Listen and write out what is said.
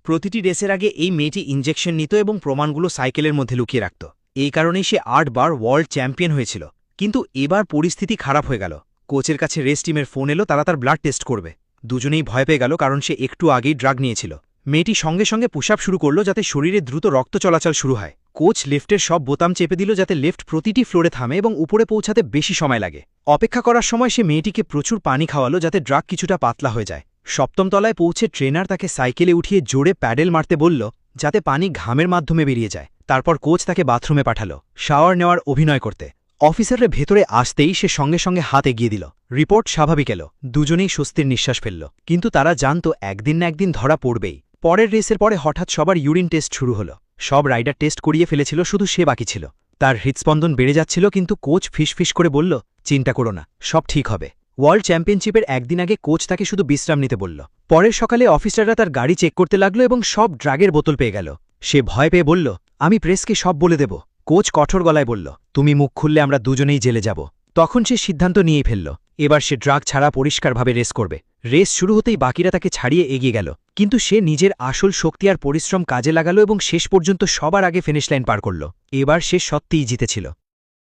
প্রতিটি রেসের আগে এই মেয়েটি ইনজেকশন নিত এবং প্রমাণগুলো সাইকেলের মধ্যে লুকিয়ে রাখত। এই কারণেই সে 8 বার ওয়ার্ল্ড চ্যাম্পিয়ন হয়েছিল। কিন্তু এবার পরিস্থিতি খারাপ হয়ে গেল। কোচের কাছে রেস টিমের ফোন এলো, তারা তার ব্লাড টেস্ট করবে। দুজনেই ভয় পেয়ে গেল, কারণ সে একটু আগেই ড্রাগ নিয়েছিল। মেয়েটি সঙ্গে সঙ্গে পুশ আপ শুরু করল যাতে শরীরে দ্রুত রক্ত চলাচল শুরু হয়। কোচ লিফটের সব বোতাম চেপে দিল যাতে লিফট প্রতিটি ফ্লোরে থামে এবং উপরে পৌঁছাতে বেশি সময় লাগে। অপেক্ষা করার সময় সে মেয়েটিকে প্রচুর পানি খাওয়ালো যাতে ড্রাগ কিছুটা পাতলা হয়ে যায়। সপ্তম তলায় পৌঁছে ট্রেনার তাকে সাইকেলে উঠিয়ে জোরে প্যাডেল মারতে বলল যাতে পানি ঘামের মাধ্যমে বেরিয়ে যায়। তারপর কোচ তাকে বাথরুমে পাঠালো শাওয়ার নেওয়ার অভিনয় করতে। অফিসাররা ভেতরে আসতেই সে সঙ্গে সঙ্গে হাত এগিয়ে দিল। রিপোর্ট স্বাভাবিক এলো। দুজনেই স্বস্তির নিঃশ্বাস ফেলল। কিন্তু তারা জানত একদিন না একদিন ধরা পড়বেই। পরের রেসের পরে হঠাৎ সবার ইউরিন টেস্ট শুরু হলো। সব রাইডার টেস্ট করিয়ে ফেলেছিল, শুধু সে বাকি ছিল। তার হৃদস্পন্দন বেড়ে যাচ্ছিল, কিন্তু কোচ ফিসফিস করে বলল, চিন্তা করো না, সব ঠিক হবে। ওয়ার্ল্ড চ্যাম্পিয়নশিপের একদিন আগে কোচ তাকে শুধু বিশ্রাম নিতে বলল। পরের সকালে অফিসাররা তার গাড়ি চেক করতে লাগলো এবং সব ড্রাগের বোতল পেয়ে গেল। সে ভয় পেয়ে বলল, আমি প্রেসকে সব বলে দেব। কোচ কঠোর গলায় বলল, তুমি মুখ খুললে আমরা দুজনেই জেলে যাব। তখন সে সিদ্ধান্ত নিয়েই ফেলল। এবার সে ড্রাগ ছাড়া পরিষ্কারভাবে রেস করবে। রেস শুরু হতেই বাকিরা তাকে ছাড়িয়ে এগিয়ে গেল, কিন্তু সে নিজের আসল শক্তি আর পরিশ্রম কাজে লাগালো এবং শেষ পর্যন্ত সবার আগে ফিনিশ লাইন পার করল। এবার সে সত্যিই জিতেছিল।